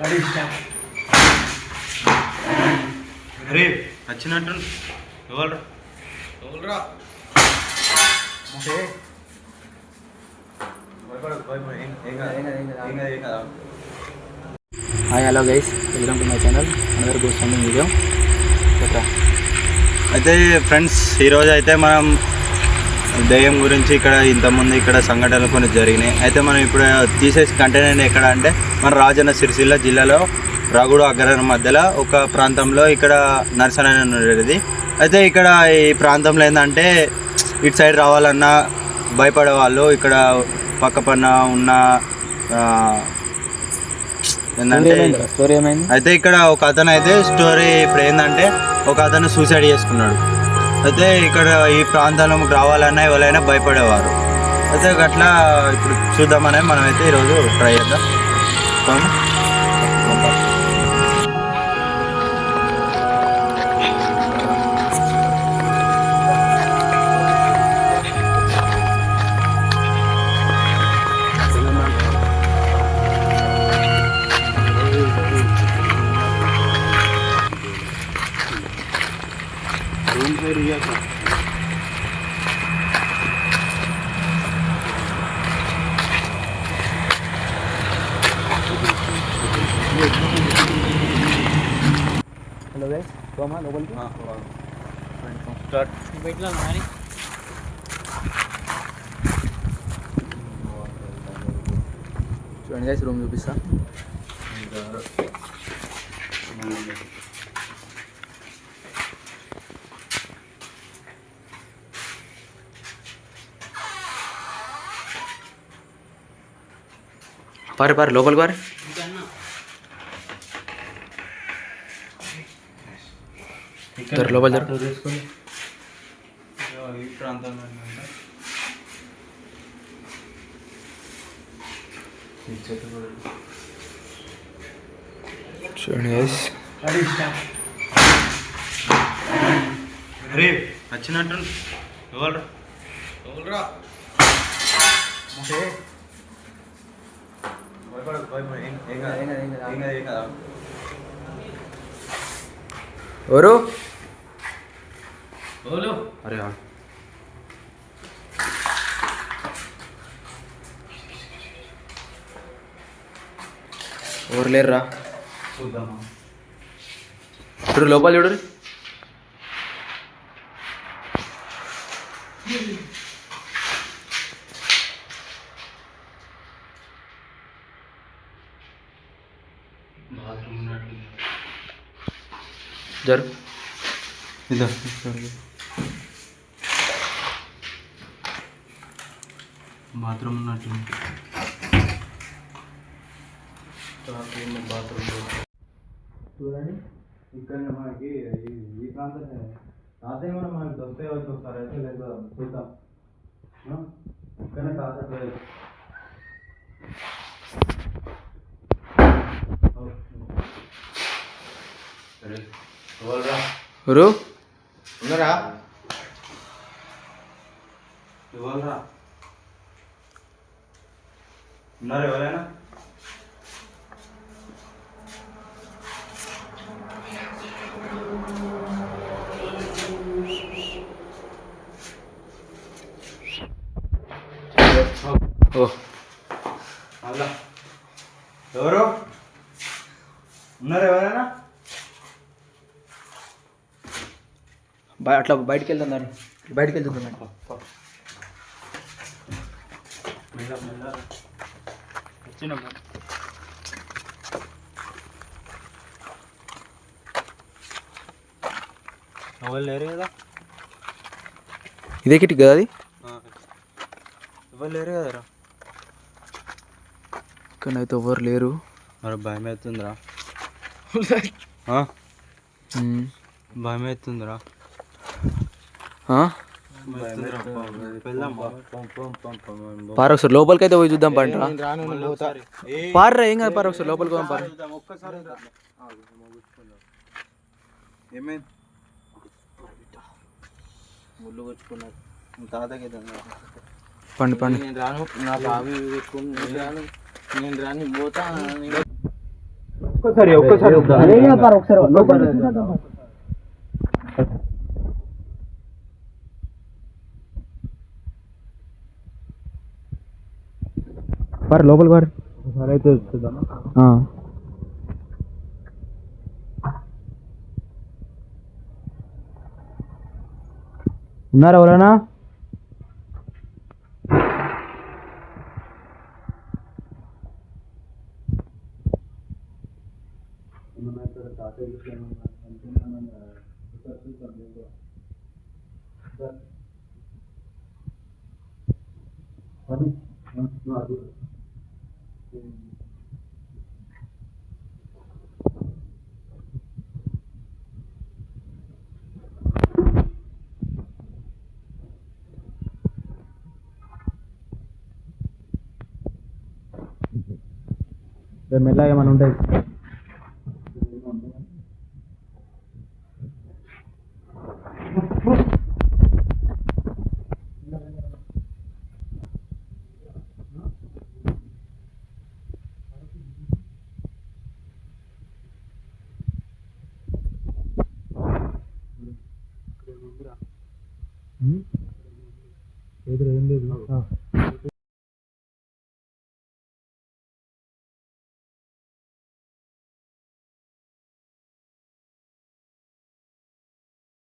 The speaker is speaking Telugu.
అరే వచ్చినట్టు ఎవరు hi hello guys, welcome to my channel. అందరు కూర్చొని వీడియో అయితే ఫ్రెండ్స్, ఈరోజు అయితే మనం దయ్యం గురించి ఇక్కడ ఇంతకుముందు ఇక్కడ సంఘటనలు కొన్ని జరిగినాయి. అయితే మనం ఇప్పుడు తీసేసి కంటెంట్ ఎక్కడ అంటే మన రాజన్న సిరిసిల్ల జిల్లాలో రాగుడు అగ్రహారం మధ్యలో ఒక ప్రాంతంలో ఇక్కడ నర్సన్ అని ఉండేది. అయితే ఇక్కడ ఈ ప్రాంతంలో ఏంటంటే ఇటు సైడ్ రావాలన్నా భయపడే వాళ్ళు. ఇక్కడ పక్క పన్న ఉన్న ఏంటంటే స్టోరీ ఏమైంది అయితే ఇక్కడ ఒక అతను అయితే స్టోరీ ఇప్పుడు ఏంటంటే ఒక అతను సూసైడ్ చేసుకున్నాడు. అయితే ఇక్కడ ఈ ప్రాంతంలోకి రావాలన్నా ఎవరైనా భయపడేవారు. అయితే అట్లా ఇప్పుడు చూద్దామని మనమైతే ఈరోజు ట్రై చేద్దాం. హలో గైస్, పోమా లోపలికి. చూడండి గైస్, రూమ్ చూపిస్తా. పారి లోపలికి పారి. లోపల తీసుకొని ఈ ప్రాంతంలో చూడండి గైస్. అరే వచ్చినట్టు ఎవరు ఎవరు? అరే ఎవరు లేరురా. చూద్దామా? చూడు లోపల చూడు. జరు ఇదా బాత్రూమ్ ఉన్నట్టు. బాత్రూమ్ చూడండి, ఇక్కడ మనకి ఈ ప్రాంతం తాతయ్య కూడా మనకి దొరికే వచ్చి ఒకసారి అయితే లేదు చూద్దాం. ఇక్కడ తాతయ్య ఎవరు ఉన్నారా? ఇవ్వాలరా, ఉన్నారు ఎవరైనా? ఓ అలా ఎవరు ఉన్నారు ఎవరైనా? అట్లా బయటికి వెళ్తున్నారు. బయటికి వెళ్తున్నాను. వచ్చిన ఎవరు లేరు కదా? ఇదే కిటికీ కదా అది? ఎవరు లేరు కదరా? ఇక్కడ అయితే ఎవరు లేరు. మరి భయం అవుతుందిరా. భయం అవుతుందిరా. పార ఒకసారి లోపలికి అయితే పోయి చూద్దాం. పంట పార్రా, ఏం కాదు. పార ఒకసారి లోపలికి పోదాం. పార ఒక్కసారి ఏమైంది? ముళ్ళు కొచ్చుకున్నారు తాతకి. పండి పండి. నేను రాను, నా బావి పెట్టుకుని నేను రాను, పోతా. ఒక్కసారి పారు లోపల పారు. అయితే చూద్దాం. ఉన్నారా ఎవరైనా? మెల్లగా ఏమైనా ఉంటాయి. ఎదురు ఏం లేదు.